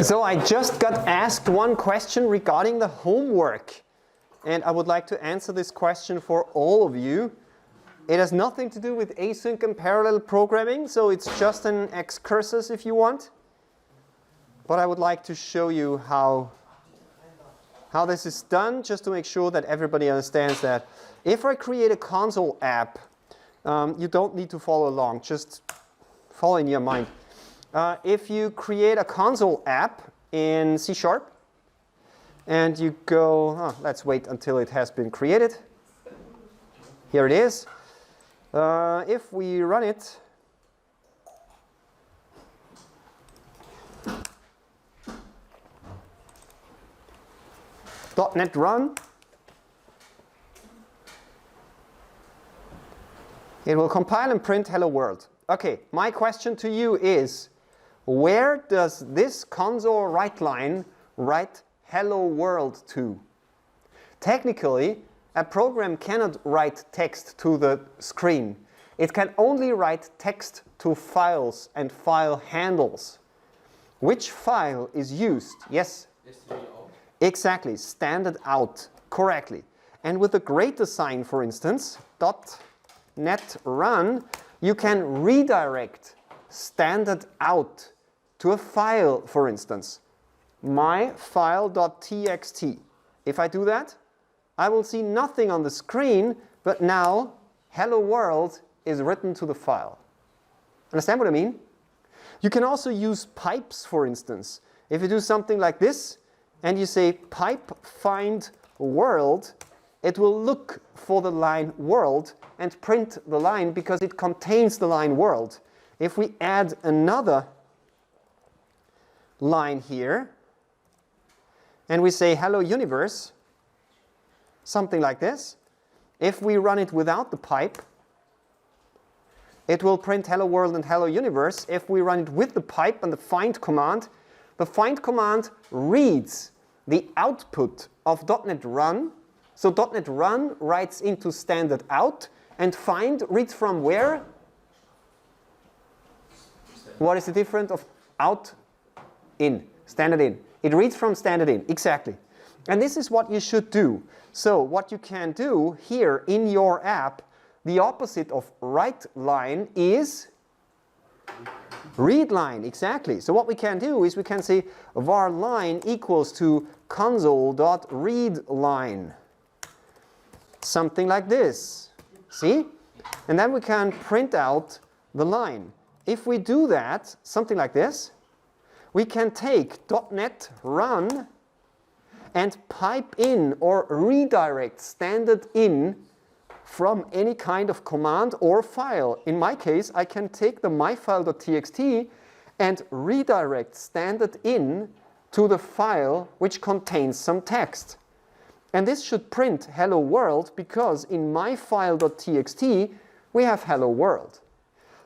So I just got asked one question regarding the homework. And I would like to answer this question for all of you. It has nothing to do with async and parallel programming, so it's just an excursus if you want. But I would like to show you how this is done, just to make sure that everybody understands that. If I create a console app, you don't need to follow along, just follow in your mind. If you create a console app in C#, and you go, let's wait until it has been created. Here it is. If we run it, .NET run, it will compile and print hello world. Okay, my question to you is, where does this console write line write hello world to? Technically, a program cannot write text to the screen. It can only write text to files and file handles. Which file is used? Yes? Exactly, standard out, correctly. And with the greater sign, for instance, .NET run, you can redirect standard out to a file, for instance, myfile.txt. If I do that, I will see nothing on the screen, but now hello world is written to the file. Understand what I mean? You can also use pipes, for instance. If you do something like this, and you say pipe find world, it will look for the line world and print the line because it contains the line world. If we add another line here, and we say hello universe, something like this, if we run it without the pipe, it will print hello world and hello universe. If we run it with the pipe and the find command reads the output of .NET run. So .NET run writes into standard out, and find reads from where? What is the difference of out, in, standard in? It reads from standard in, exactly. And this is what you should do. So what you can do here in your app, the opposite of write line is read line, exactly. So what we can do is we can say var line equals to console.readLine. Something like this. See? And then we can print out the line. If we do that, something like this, we can take .NET run and pipe in or redirect standard in from any kind of command or file. In my case, I can take the myfile.txt and redirect standard in to the file which contains some text. And this should print hello world because in myfile.txt we have hello world.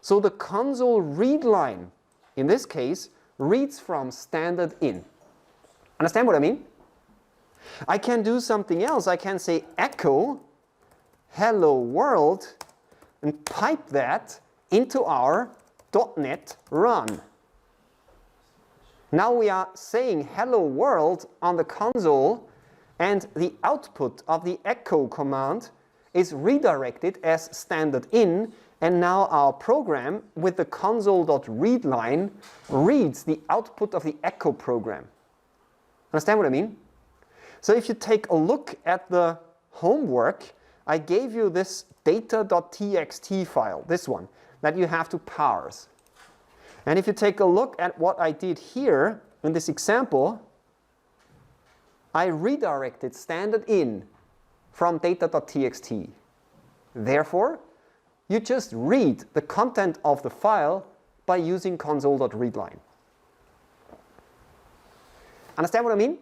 So the console read line, in this case, reads from standard in. Understand what I mean? I can do something else. I can say echo hello world and pipe that into our .NET run. Now we are saying hello world on the console, and the output of the echo command is redirected as standard in, and now our program with the console.readLine reads the output of the echo program. Understand what I mean? So if you take a look at the homework, I gave you this data.txt file, this one, that you have to parse. And if you take a look at what I did here in this example, I redirected standard in from data.txt. Therefore, you just read the content of the file by using console.readLine. Understand what I mean?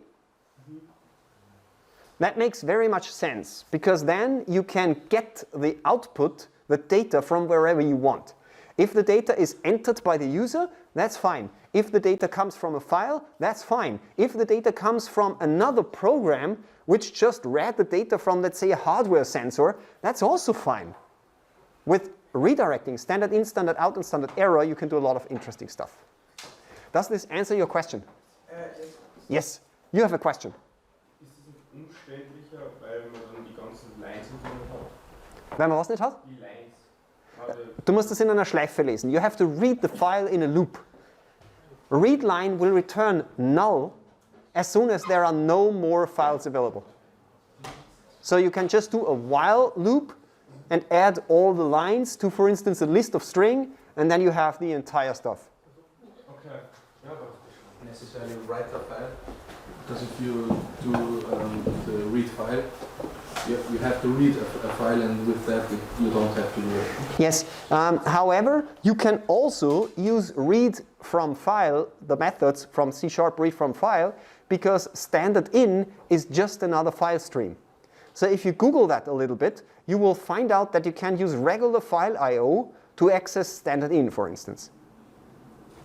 That makes very much sense, because then you can get the output, the data, from wherever you want. If the data is entered by the user, that's fine. If the data comes from a file, that's fine. If the data comes from another program which just read the data from, let's say, a hardware sensor, that's also fine. With redirecting standard in, standard out, and standard error, you can do a lot of interesting stuff. Does this answer your question? Yes. Yes. You have a question. Ist es nicht umständlicher, weil man dann die ganzen Lines nicht mehr hat? Wenn man was nicht hat? Die Lines. Du musst es in einer Schleife lesen. You have to read the file in a loop. Read line will return null as soon as there are no more files available. So you can just do a while loop and add all the lines to, for instance, a list of string, and then you have the entire stuff. Okay. Ja, aber necessarily write the file, because if you do the read file, you have to read a file, and with that you don't have to do it. Yes. However, you can also use read from file, the methods from C# read from file, because standard in is just another file stream. So if you Google that a little bit, you will find out that you can use regular file I/O to access standard in, for instance.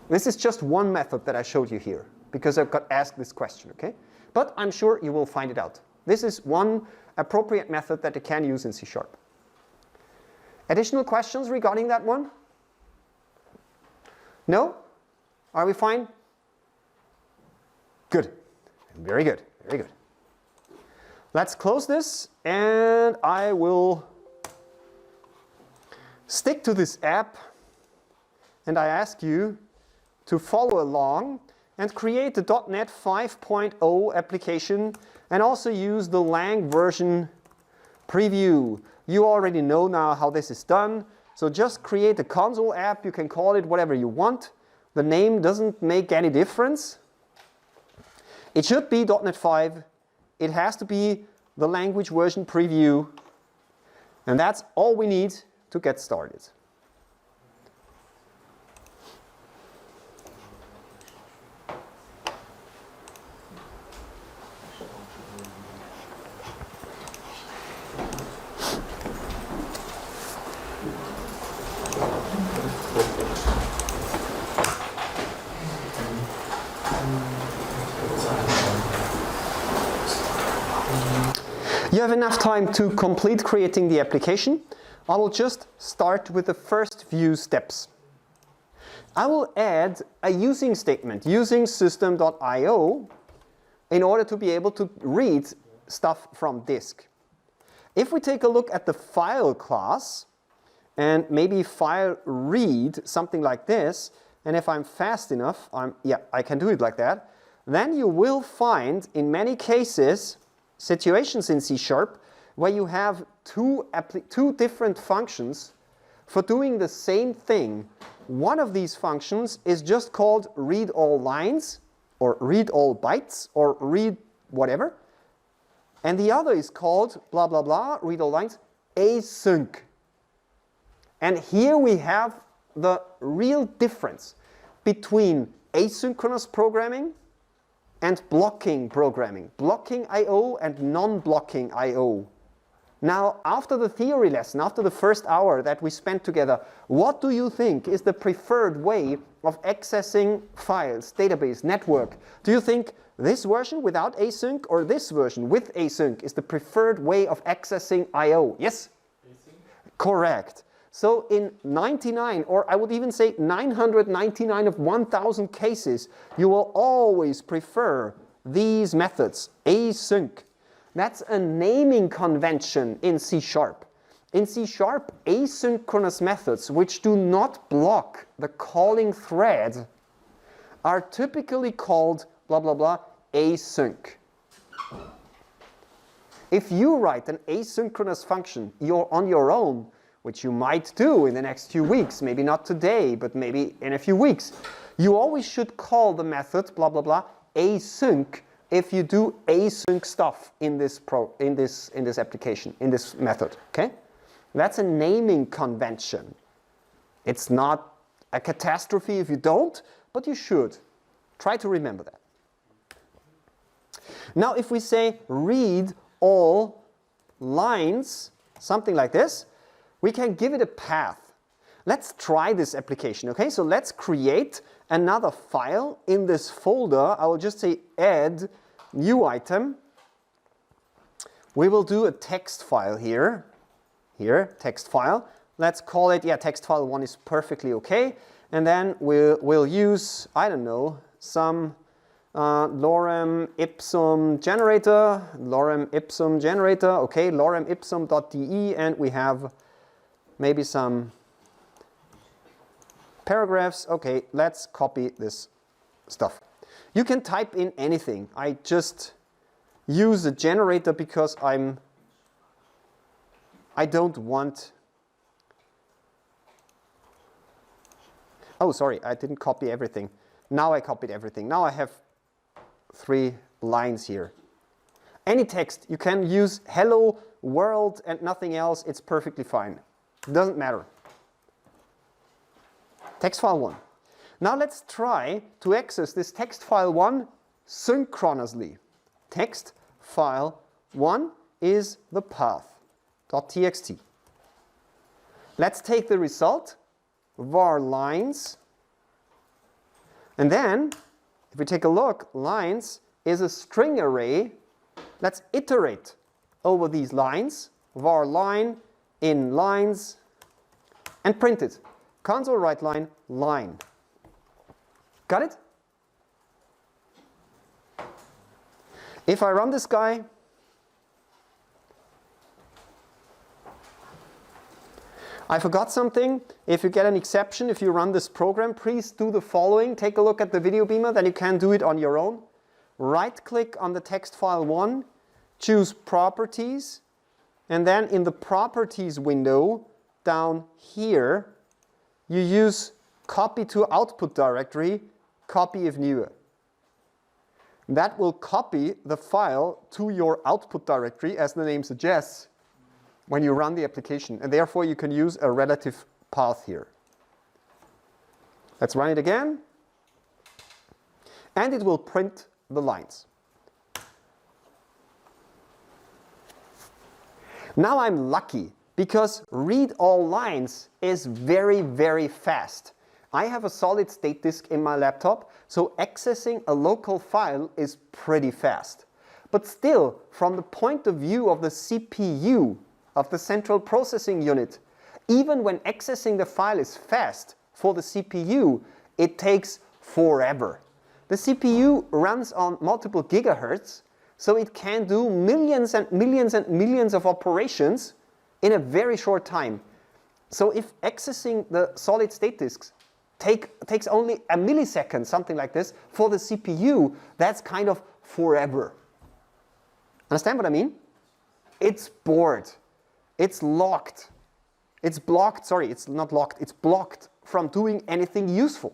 This is just one method that I showed you here, because I got asked this question, okay? But I'm sure you will find it out. This is one appropriate method that you can use in C#. Additional questions regarding that one? No? Are we fine? Good. Very good. Very good. Let's close this, and I will stick to this app, and I ask you to follow along and create the .NET 5.0 application and also use the Lang version preview. You already know now how this is done, so just create a console app. You can call it whatever you want. The name doesn't make any difference. It should be .NET 5. It has to be the language version preview, and that's all we need to get started. You have enough time to complete creating the application. I will just start with the first few steps. I will add a using statement using system.io in order to be able to read stuff from disk. If we take a look at the file class and maybe file read, something like this, and if I'm fast enough, I can do it like that, then you will find in many cases situations in C# where you have two different functions for doing the same thing. One of these functions is just called read all lines or read all bytes or read whatever, and the other is called blah blah blah, read all lines, async. And here we have the real difference between asynchronous programming and blocking programming, blocking I/O and non-blocking I/O. Now, after the theory lesson, after the first hour that we spent together, what do you think is the preferred way of accessing files, database, network? Do you think this version without async or this version with async is the preferred way of accessing I/O? Yes? Async. Correct. So in 99, or I would even say 999 of 1,000 cases, you will always prefer these methods, async. That's a naming convention in C#. In C#, asynchronous methods which do not block the calling thread are typically called blah blah blah async. If you write an asynchronous function on your own, which you might do in the next few weeks, maybe not today, but maybe in a few weeks, you always should call the method blah blah blah async if you do async stuff in this application, in this method. Okay, that's a naming convention. It's not a catastrophe if you don't, but you should try to remember that. Now, if we say read all lines, something like this, we can give it a path. Let's try this application, okay? So let's create another file in this folder. I will just say add new item. We will do a text file here, text file. let's call it, yeah, text file 1 is perfectly okay. And then we'll use, I don't know, some lorem ipsum generator, okay, lorem ipsum.de, and we have maybe some paragraphs. Okay, let's copy this stuff. You can type in anything. I just use a generator because I don't want. Oh, sorry, I didn't copy everything. Now I copied everything. Now I have 3 lines here. Any text, you can use hello world and nothing else. It's perfectly fine. It doesn't matter. Text file 1. Now let's try to access this text file 1 synchronously. Text file 1 is the path.txt. Let's take the result, var lines, and then if we take a look, lines is a string array. Let's iterate over these lines, var line in lines, and print it. Console write line, line. Got it? If I run this guy, I forgot something. If you get an exception, if you run this program, please do the following. Take a look at the video beamer, then you can do it on your own. Right-click on the text file 1, choose Properties, and then in the Properties window, down here, you use Copy to Output Directory, copy if newer. That will copy the file to your output directory, as the name suggests, when you run the application, and therefore you can use a relative path here. Let's run it again, and it will print the lines. Now I'm lucky, because read all lines is very, very fast. I have a solid state disk in my laptop, so accessing a local file is pretty fast. But still, from the point of view of the CPU, of the central processing unit, even when accessing the file is fast for the CPU, it takes forever. The CPU runs on multiple gigahertz, so it can do millions and millions and millions of operations in a very short time. So if accessing the solid state disks takes only a millisecond, something like this, for the CPU, that's kind of forever. Understand what I mean? It's bored. It's locked. It's blocked, sorry, it's not locked, it's blocked from doing anything useful.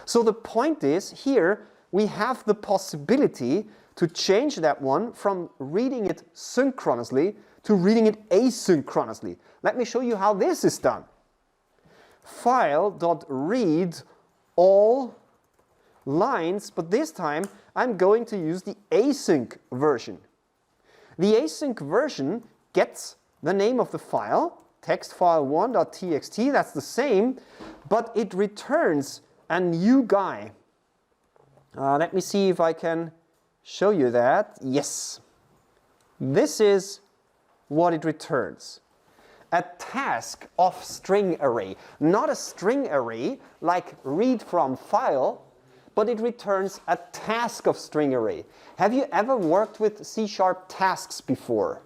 So the point is, here we have the possibility to change that one from reading it synchronously to reading it asynchronously. Let me show you how this is done. File.read all lines, but this time I'm going to use the async version. The async version gets the name of the file, textfile1.txt, that's the same, but it returns a new guy. Let me see if I can show you that. Yes. This is what it returns. A task of string array. Not a string array like read from file, but it returns a task of string array. Have you ever worked with C# tasks before?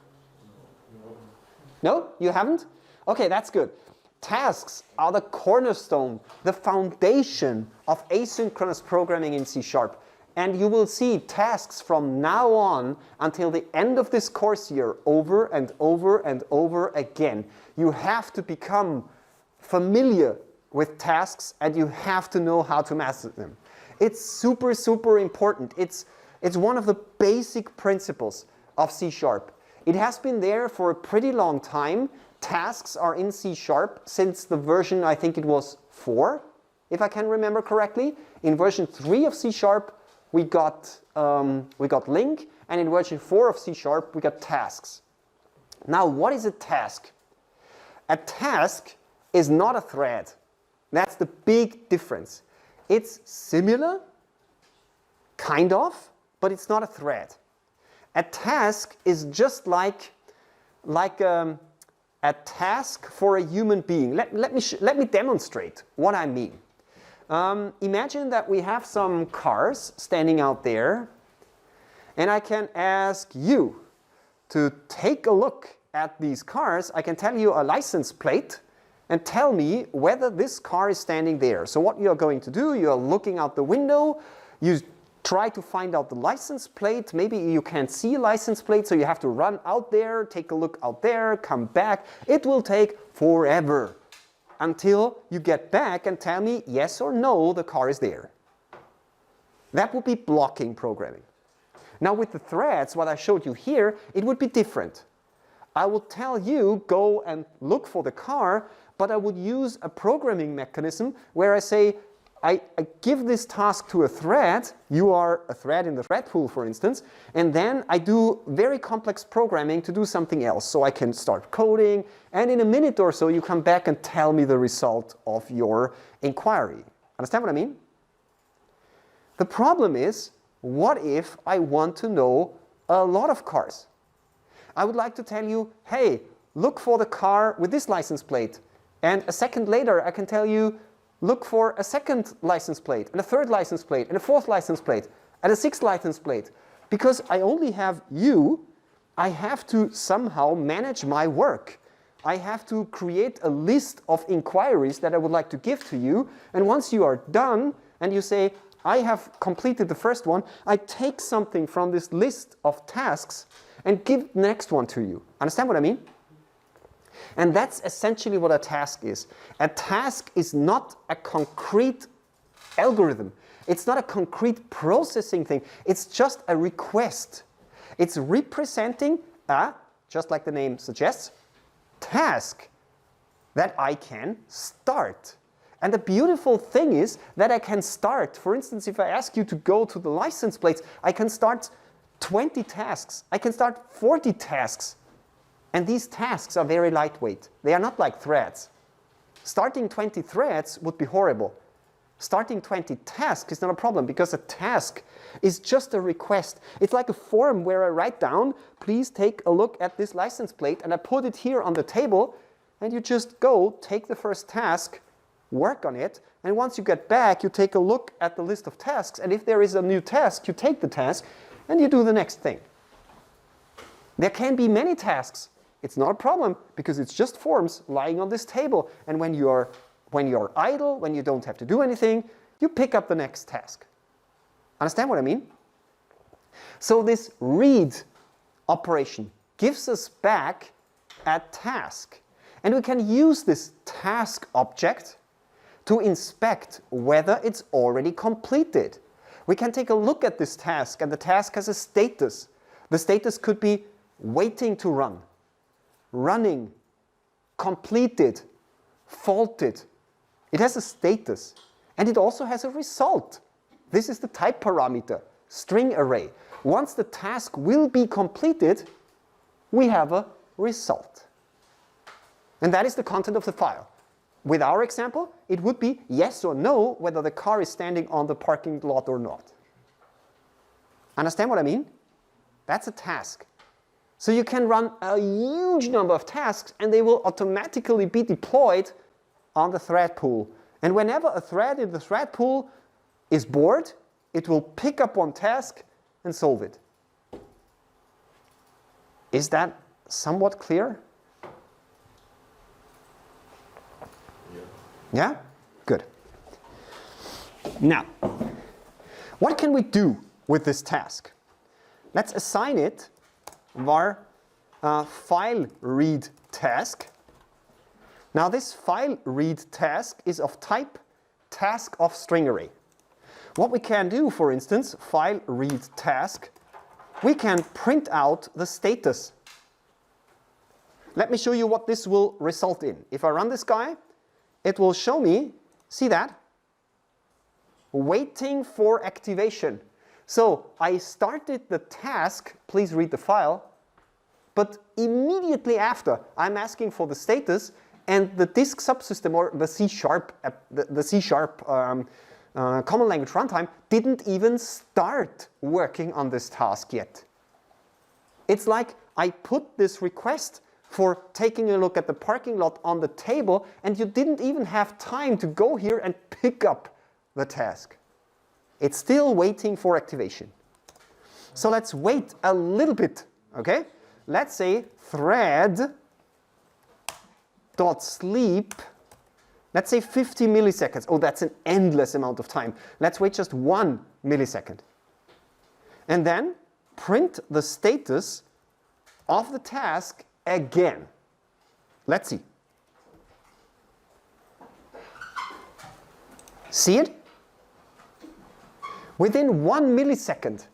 No? You haven't? Okay, that's good. Tasks are the cornerstone, the foundation of asynchronous programming in C#. And you will see tasks from now on until the end of this course year over and over and over again. You have to become familiar with tasks and you have to know how to master them. It's super, super important. It's one of the basic principles of C#. It has been there for a pretty long time. Tasks are in C# since the version, I think it was 4, if I can remember correctly. In version 3 of C# we got link, and in version 4 of C# we got tasks. Now, what is a task? A task is not a thread. That's the big difference. It's similar, kind of, but it's not a thread. A task is just like a task for a human being. Let me demonstrate what I mean. Imagine that we have some cars standing out there, and I can ask you to take a look at these cars. I can tell you a license plate and tell me whether this car is standing there. So what you're going to do, you're looking out the window, you try to find out the license plate. Maybe you can't see a license plate, so you have to run out there, take a look out there, come back. It will take forever until you get back and tell me yes or no, the car is there. That would be blocking programming. Now with the threads, what I showed you here, it would be different. I will tell you, go and look for the car, but I would use a programming mechanism where I say, I give this task to a thread, you are a thread in the thread pool, for instance, and then I do very complex programming to do something else. So I can start coding, and in a minute or so you come back and tell me the result of your inquiry. Understand what I mean? The problem is, what if I want to know a lot of cars? I would like to tell you, hey, look for the car with this license plate. And a second later I can tell you, look for a second license plate, and a third license plate, and a fourth license plate, and a sixth license plate. Because I only have you, I have to somehow manage my work. I have to create a list of inquiries that I would like to give to you, and once you are done, and you say, I have completed the first one, I take something from this list of tasks and give the next one to you. Understand what I mean? And that's essentially what a task is. A task is not a concrete algorithm. It's not a concrete processing thing. It's just a request. It's representing a, just like the name suggests, task that I can start. And the beautiful thing is that I can start. For instance, if I ask you to go to the license plates, I can start 20 tasks. I can start 40 tasks. And these tasks are very lightweight. They are not like threads. Starting 20 threads would be horrible. Starting 20 tasks is not a problem because a task is just a request. It's like a form where I write down, please take a look at this license plate, and I put it here on the table, and you just go, take the first task, work on it, and once you get back, you take a look at the list of tasks, and if there is a new task, you take the task, and you do the next thing. There can be many tasks. It's not a problem because it's just forms lying on this table. And when you're idle, when you don't have to do anything, you pick up the next task. Understand what I mean? So this read operation gives us back a task. And we can use this task object to inspect whether it's already completed. We can take a look at this task, and the task has a status. The status could be waiting to run, running, completed, faulted. It has a status, and it also has a result. This is the type parameter, string array. Once the task will be completed, we have a result. And that is the content of the file. With our example, it would be yes or no whether the car is standing on the parking lot or not. Understand what I mean? That's a task. So you can run a huge number of tasks and they will automatically be deployed on the thread pool. And whenever a thread in the thread pool is bored, it will pick up one task and solve it. Is that somewhat clear? Yeah? Good. Now, what can we do with this task? Let's assign it var file read task. Now this file read task is of type task of string array. What we can do, for instance, file read task, we can print out the status. Let me show you what this will result in. If I run this guy, it will show me, see that? Waiting for activation. So I started the task, please read the file, but immediately after I'm asking for the status, and the disk subsystem or the C#, common language runtime didn't even start working on this task yet. It's like I put this request for taking a look at the parking lot on the table, and you didn't even have time to go here and pick up the task. It's still waiting for activation. So let's wait a little bit, okay? Let's say thread.sleep, let's say 50 milliseconds. Oh, that's an endless amount of time. Let's wait just 1 millisecond. And then print the status of the task again. Let's see. See it? Within 1 millisecond,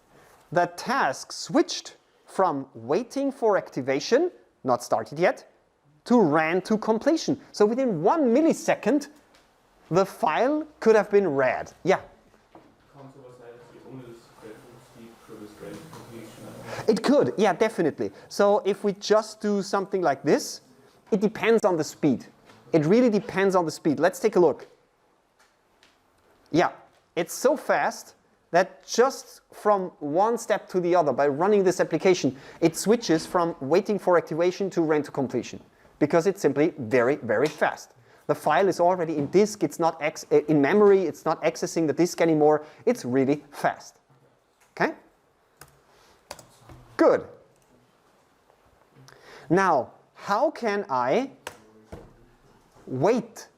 the task switched from waiting for activation, not started yet, to ran to completion. So within 1 millisecond, the file could have been read. Yeah? It could, yeah, definitely. So if we just do something like this, it depends on the speed. It really depends on the speed. Let's take a look. Yeah, it's so fast that just from one step to the other, by running this application, it switches from waiting for activation to run to completion, because it's simply very, very fast. The file is already in disk, it's not in memory, it's not accessing the disk anymore. It's really fast. Okay? Good. Now, how can I wait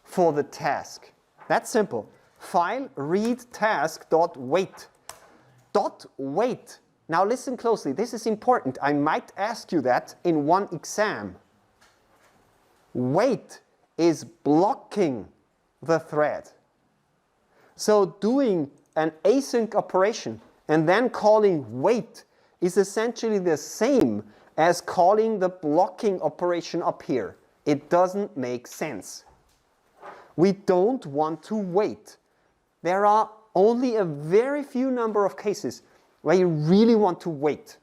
for the task? That's simple. File read task.wait. .wait. Now listen closely, this is important. I might ask you that in one exam. Wait is blocking the thread. So doing an async operation and then calling wait is essentially the same as calling the blocking operation up here. It doesn't make sense. We don't want to wait. There are only a very few number of cases where you really want to wait.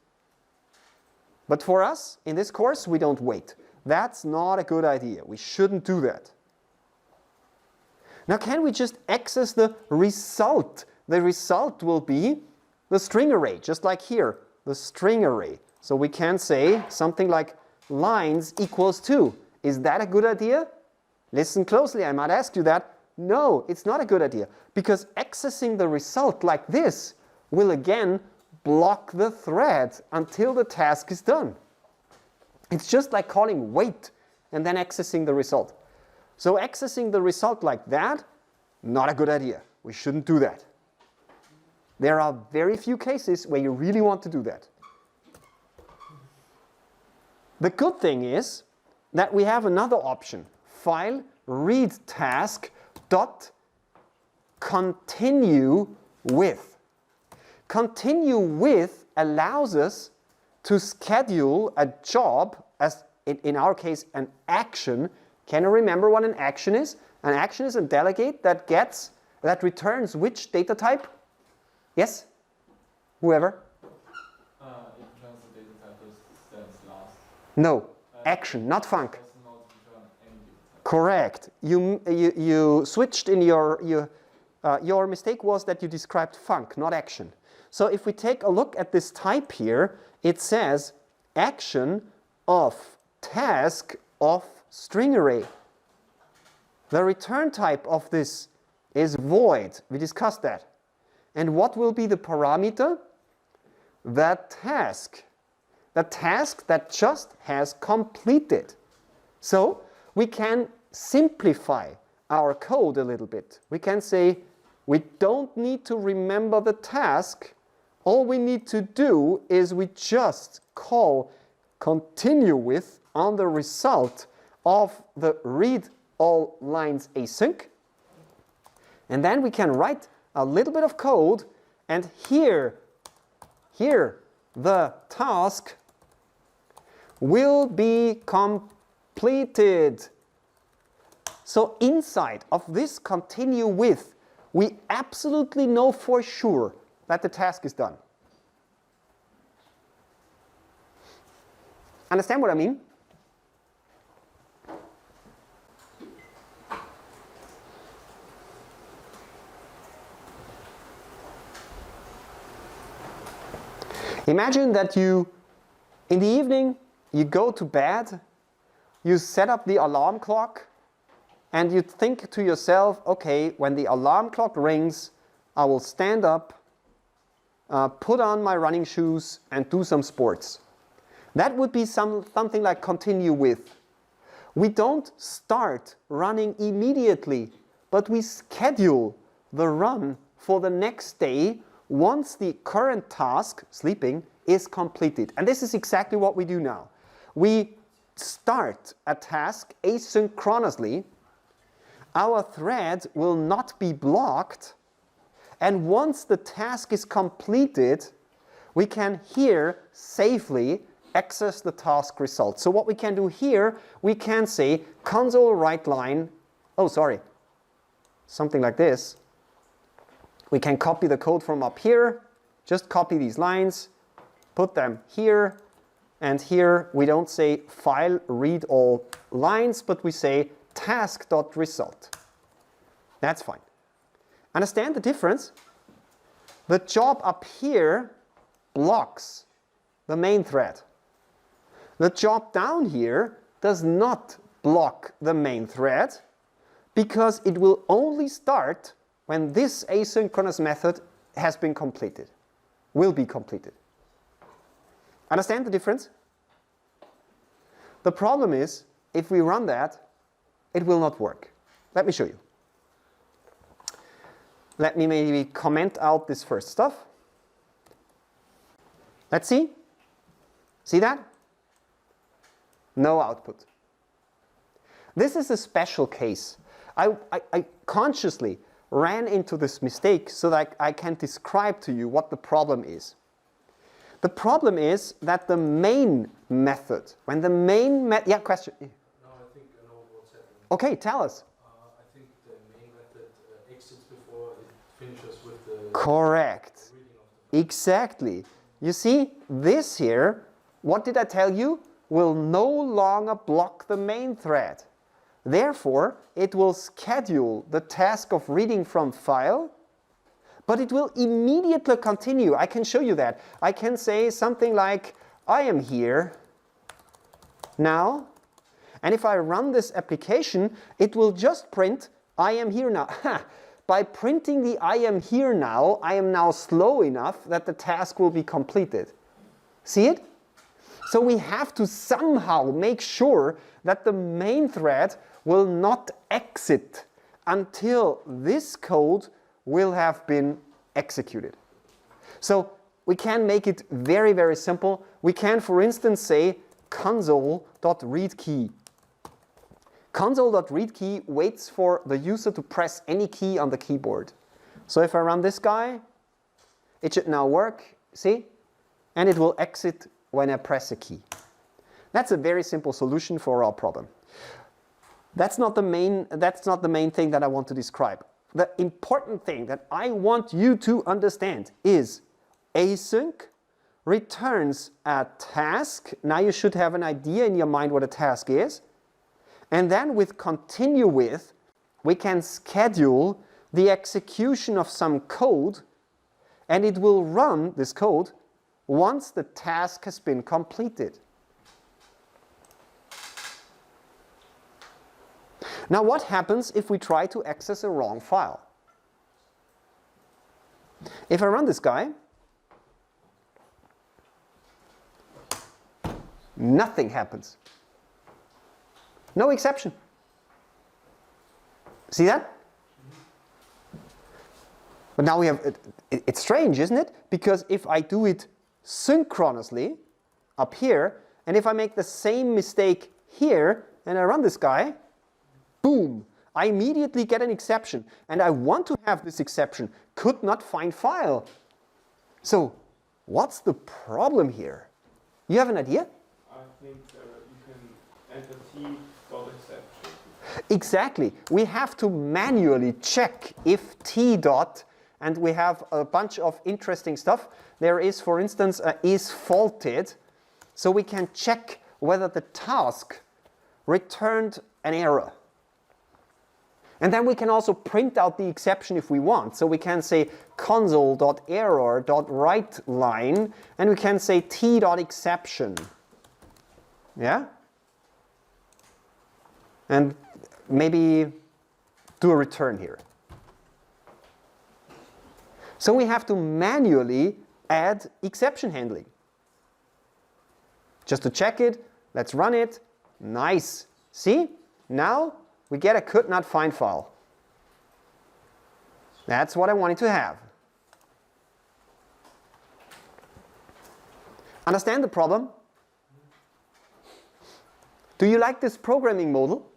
But for us, in this course, we don't wait. That's not a good idea. We shouldn't do that. Now, can we just access the result? The result will be the string array, just like here, the string array. So we can say something like lines equals 2. Is that a good idea? Listen closely, I might ask you that. No, it's not a good idea, because accessing the result like this will again block the thread until the task is done. It's just like calling wait and then accessing the result. So accessing the result like that, not a good idea. We shouldn't do that. There are very few cases where you really want to do that. The good thing is that we have another option. File read task dot continue with. Continue with allows us to schedule a job, as in our case an action. Can you remember what an action is? An action is a delegate that returns which data type? Yes? Whoever? It returns the data type that stands last. No, action, not func. Correct. You switched in your mistake was that you described func, not action. So if we take a look at this type here, it says action of task of string array. The return type of this is void. We discussed that. And what will be the parameter? The task. The task that just has completed. So we can simplify our code a little bit. We can say we don't need to remember the task. All we need to do is we just call continue with on the result of the read all lines async. And then we can write a little bit of code, and here the task will be completed. So inside of this continue with, we absolutely know for sure that the task is done. Understand what I mean? Imagine that you, in the evening, you go to bed, you set up the alarm clock, and you think to yourself, okay, when the alarm clock rings, I will stand up, put on my running shoes, and do some sports. That would be something like continue with. We don't start running immediately, but we schedule the run for the next day once the current task, sleeping, is completed. And this is exactly what we do now. We start a task asynchronously. Our thread will not be blocked, and once the task is completed, we can here safely access the task result. So what we can do here, we can say console write line, something like this. We can copy the code from up here, just copy these lines, put them here, and here we don't say file read all lines, but we say task.result. That's fine. Understand the difference? The job up here blocks the main thread. The job down here does not block the main thread because it will only start when this asynchronous method has been completed, will be completed. Understand the difference? The problem is, if we run that, it will not work. Let me show you. Let me maybe comment out this first stuff. Let's see. See that? No output. This is a special case. I consciously ran into this mistake so that I can describe to you what the problem is. The problem is that the main method, when the main method, yeah, question? No, I think I know what's happening. Okay, tell us. I think the main method exits before it finishes with the Correct. reading of the Exactly. You see, this here, what did I tell you? Will no longer block the main thread. Therefore, it will schedule the task of reading from file, but it will immediately continue. I can show you that. I can say something like, I am here now, and if I run this application, it will just print, I am here now. By printing the I am here now, I am now slow enough that the task will be completed. See it? So we have to somehow make sure that the main thread will not exit until this code will have been executed. So we can make it very, very simple. We can, for instance, say console.readKey. Console.readKey waits for the user to press any key on the keyboard. So if I run this guy, it should now work, see? And it will exit when I press a key. That's a very simple solution for our problem. That's not the main thing that I want to describe. The important thing that I want you to understand is async returns a task. Now you should have an idea in your mind what a task is. And then with continue with, we can schedule the execution of some code, and it will run this code once the task has been completed. Now what happens if we try to access a wrong file? If I run this guy, nothing happens. No exception. See that? But now we have, it's strange, isn't it? Because if I do it synchronously up here, and if I make the same mistake here, and I run this guy, boom, I immediately get an exception. And I want to have this exception, could not find file. So what's the problem here? You have an idea? I think you can enter t.exception. Exactly. We have to manually check if t dot, and we have a bunch of interesting stuff. There is, for instance, is faulted. So we can check whether the task returned an error. And then we can also print out the exception if we want. So we can say console.error.writeLine, and we can say t.exception. Yeah? And maybe do a return here. So we have to manually add exception handling. Just to check it, let's run it. Nice. See? Now we get a could not find file. That's what I wanted to have. Understand the problem? Do you like this programming model?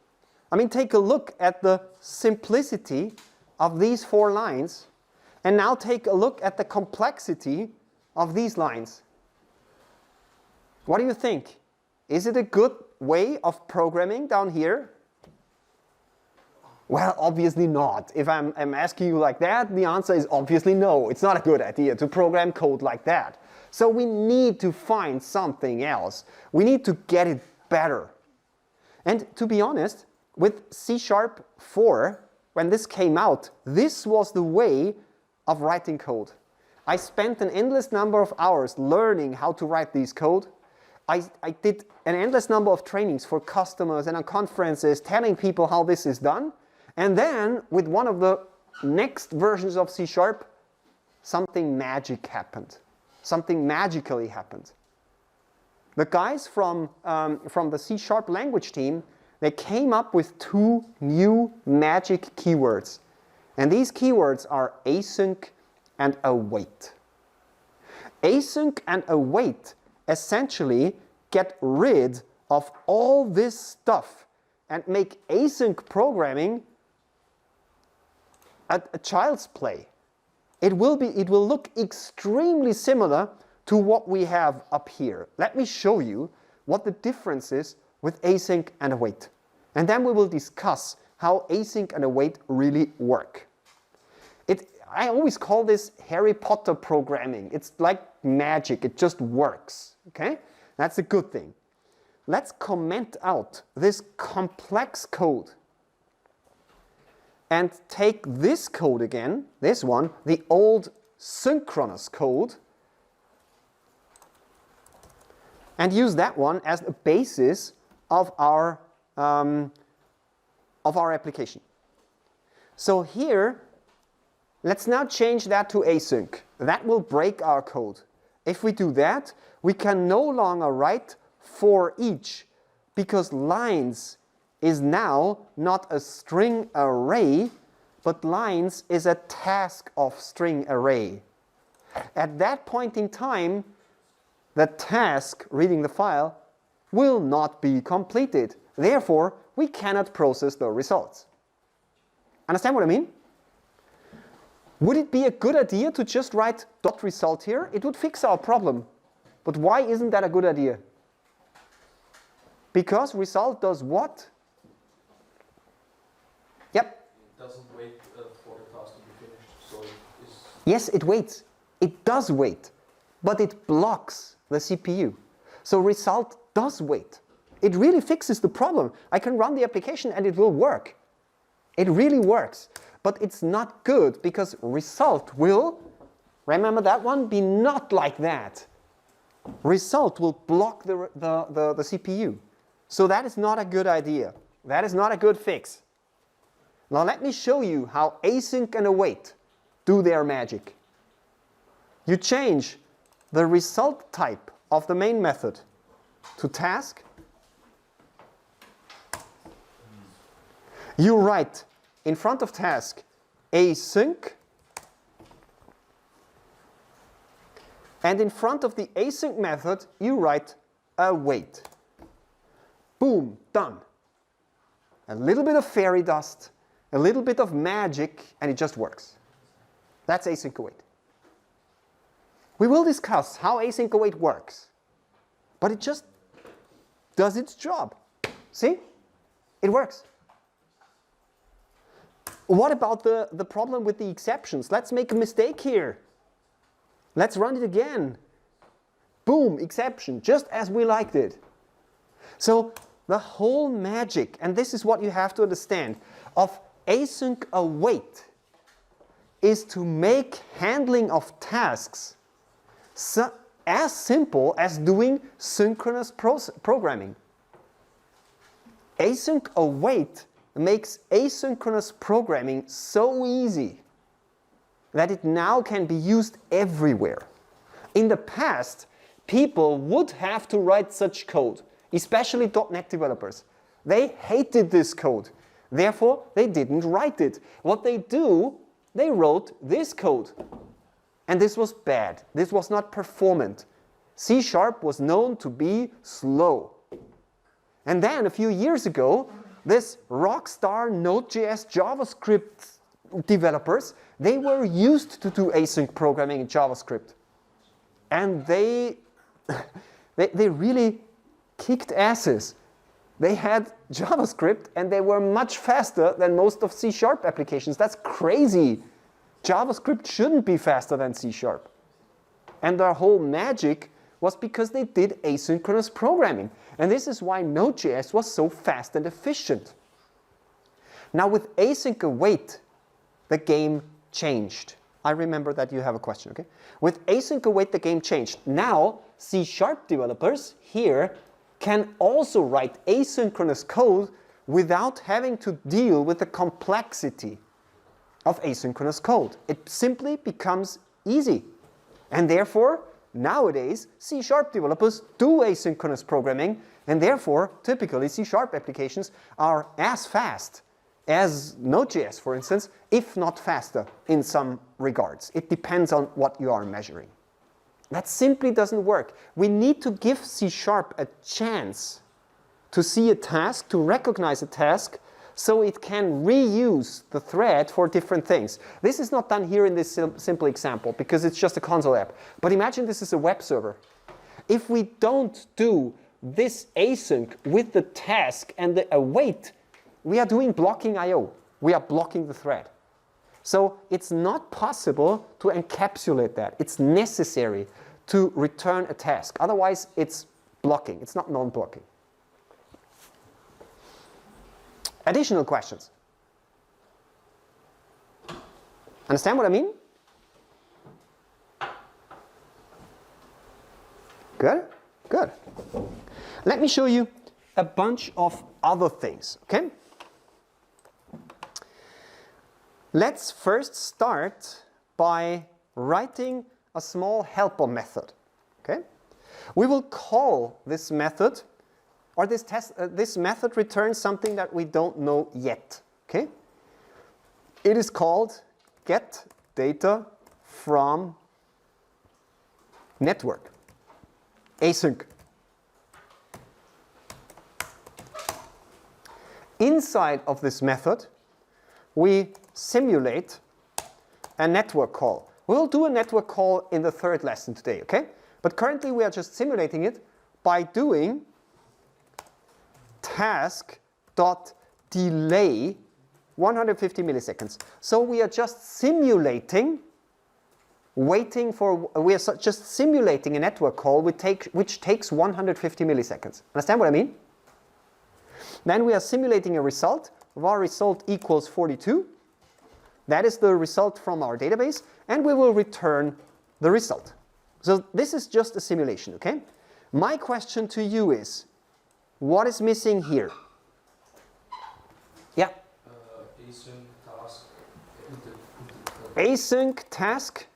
I mean, take a look at the simplicity of these 4 lines, and now take a look at the complexity of these lines. What do you think? Is it a good way of programming down here? Well, obviously not. If I'm asking you like that, the answer is obviously no. It's not a good idea to program code like that. So we need to find something else. We need to get it better. And to be honest, with C#4, when this came out, this was the way of writing code. I spent an endless number of hours learning how to write this code. I did an endless number of trainings for customers and on conferences telling people how this is done. And then, with one of the next versions of C#, something magic happened. Something magically happened. The guys from the C# language team, they came up with 2 new magic keywords. And these keywords are async and await. Async and await essentially get rid of all this stuff and make async programming a child's play. It will look extremely similar to what we have up here. Let me show you what the difference is with async and await. And then we will discuss how async and await really work. I always call this Harry Potter programming. It's like magic, it just works. Okay? That's a good thing. Let's comment out this complex code and take this code again, this one, the old synchronous code, and use that one as the basis of our application. So here, let's now change that to async. That will break our code. If we do that, we can no longer write for each, because lines is now not a string array, but lines is a task of string array. At that point in time, the task, reading the file, will not be completed. Therefore, we cannot process the results. Understand what I mean? Would it be a good idea to just write .result here? It would fix our problem. But why isn't that a good idea? Because result does what? Yep. It doesn't wait for the task to be finished, so it is... Yes, it waits. It does wait, but it blocks the CPU. So result does wait. It really fixes the problem. I can run the application and it will work. It really works. But it's not good because result will, remember that one, be not like that. Result will block the CPU. So that is not a good idea. That is not a good fix. Now let me show you how async and await do their magic. You change the result type of the main method to task. You write in front of task async, and in front of the async method you write await. Boom, done. A little bit of fairy dust, a little bit of magic, and it just works. That's async await. We will discuss how async await works, but it just does its job. See? It works. What about the problem with the exceptions? Let's make a mistake here. Let's run it again. Boom, exception, just as we liked it. So the whole magic, and this is what you have to understand, of async await is to make handling of tasks as simple as doing synchronous programming. Async await makes asynchronous programming so easy that it now can be used everywhere. In the past, people would have to write such code, especially .NET developers. They hated this code. Therefore, they didn't write it. What they do, they wrote this code. And this was bad. This was not performant. C# was known to be slow. And then a few years ago, this rockstar Node.js JavaScript developers, they were used to do async programming in JavaScript. And they really kicked asses. They had JavaScript and they were much faster than most of C# applications. That's crazy. JavaScript shouldn't be faster than C#. And their whole magic was because they did asynchronous programming. And this is why Node.js was so fast and efficient. Now with async await, the game changed. I remember that you have a question, okay? With async await, the game changed. Now C# developers here can also write asynchronous code without having to deal with the complexity of asynchronous code. It simply becomes easy. And therefore, nowadays, C# developers do asynchronous programming, and therefore, typically, C# applications are as fast as Node.js, for instance, if not faster in some regards. It depends on what you are measuring. That simply doesn't work. We need to give C# a chance to see a task, to recognize a task, so it can reuse the thread for different things. This is not done here in this simple example because it's just a console app. But imagine this is a web server. If we don't do this async with the task and the await, we are doing blocking I/O. We are blocking the thread. So it's not possible to encapsulate that. It's necessary to return a task. Otherwise, it's blocking. It's not non-blocking. Additional questions? Understand what I mean? Good? Good. Let me show you a bunch of other things, okay? Let's first start by writing a small helper method, okay? We will call this method, or this method returns something that we don't know yet, okay? It is called get data from network, async. Inside of this method, we simulate a network call. We'll do a network call in the third lesson today, okay? But currently we are just simulating it by doing task.delay 150 milliseconds. So we are just simulating, just simulating a network call which takes 150 milliseconds. Understand what I mean? Then we are simulating a result. Var result equals 42. That is the result from our database, and we will return the result. So this is just a simulation, okay? My question to you is, what is missing here? Yeah? Async task. Async task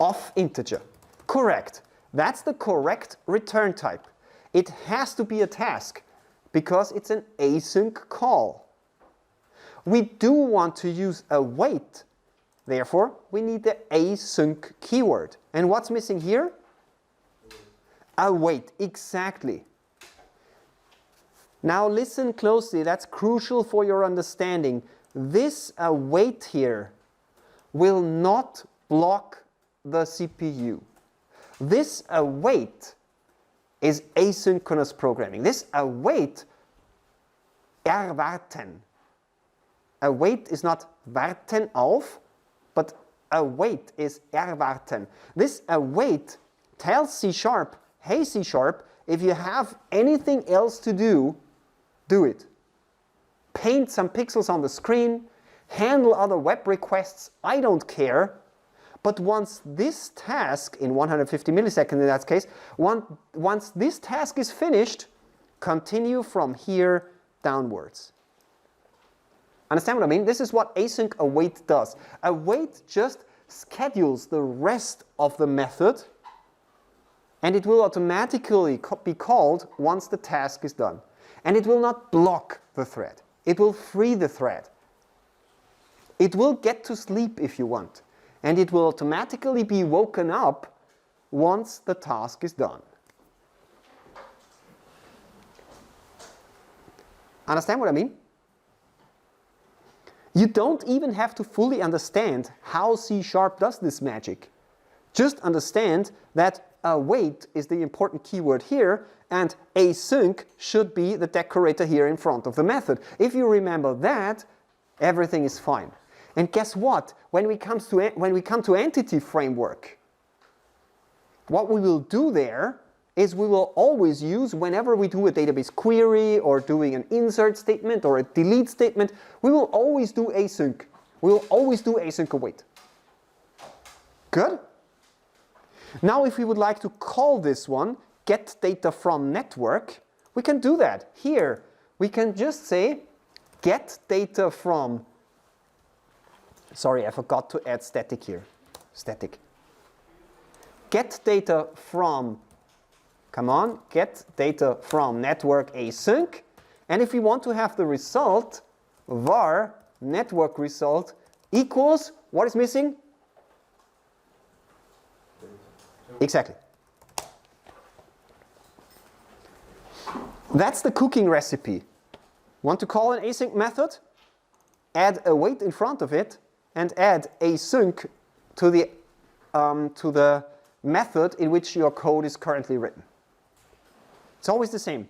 of integer. Correct. That's the correct return type. It has to be a task because it's an async call. We do want to use await. Therefore, we need the async keyword. And what's missing here? Await, exactly. Now listen closely, that's crucial for your understanding. This await here will not block the CPU. This await is asynchronous programming. This await, erwarten. Await is not warten auf, but await is erwarten. This await tells C#, hey C#, if you have anything else to do, do it. Paint some pixels on the screen, handle other web requests, I don't care. But once this task, in 150 milliseconds in that case, once this task is finished, continue from here downwards. Understand what I mean? This is what async await does. Await just schedules the rest of the method, and it will automatically be called once the task is done. And it will not block the thread. It will free the thread. It will get to sleep if you want, and it will automatically be woken up once the task is done. Understand what I mean? You don't even have to fully understand how C# does this magic. Just understand that await is the important keyword here, and async should be the decorator here in front of the method. If you remember that, everything is fine. And guess what? When we come to entity framework, what we will do there is we will always use, whenever we do a database query or doing an insert statement or a delete statement, we will always do async. We will always do async await. Good? Now if we would like to call this one get data from network, we can do that. Here we can just say get data from, sorry, I forgot to add static here. Static. Get data from, come on, get data from network async. And if we want to have the result, var network result equals, what is missing? Exactly. That's the cooking recipe. Want to call an async method? Add await in front of it and add async to the method in which your code is currently written. It's always the same.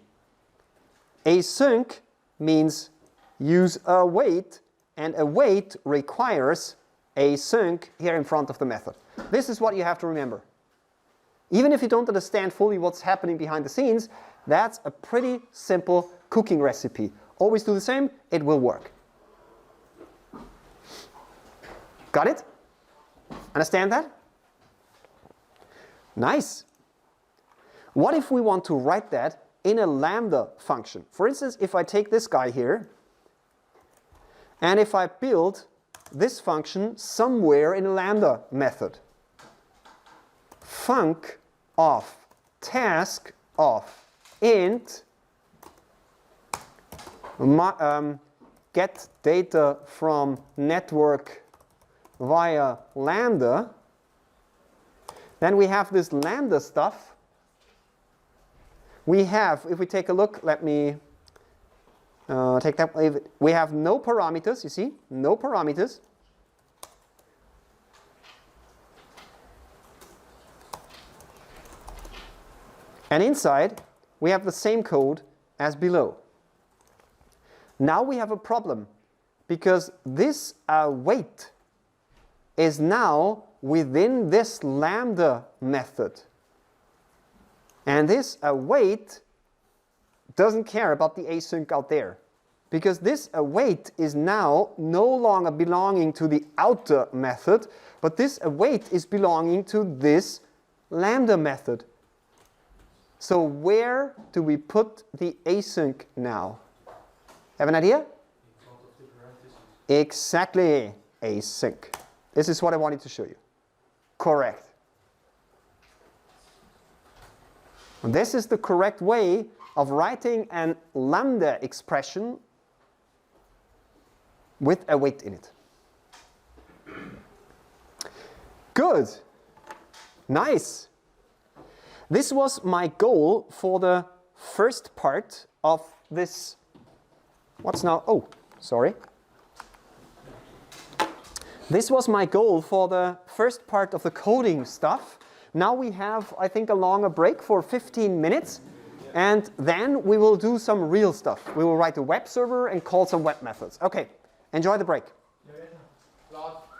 Async means use await, and await requires async here in front of the method. This is what you have to remember. Even if you don't understand fully what's happening behind the scenes, that's a pretty simple cooking recipe. Always do the same, it will work. Got it? Understand that? Nice. What if we want to write that in a lambda function? For instance, if I take this guy here, and if I build this function somewhere in a lambda method, func of task of int get data from network via lambda, then we have this lambda stuff. We have, if we take a look, let me take that. We have no parameters, you see, no parameters. And inside, we have the same code as below. Now we have a problem, because this await is now within this lambda method. And this await doesn't care about the async out there, because this await is now no longer belonging to the outer method, but this await is belonging to this lambda method. So where do we put the async now? Have an idea? Exactly, async. This is what I wanted to show you. Correct. And this is the correct way of writing an lambda expression with await in it. Good. Nice. This was my goal for the first part of this. What's now? Oh, sorry. This was my goal for the first part of the coding stuff. Now we have, I think, a longer break for 15 minutes. And then we will do some real stuff. We will write a web server and call some web methods. Okay, enjoy the break.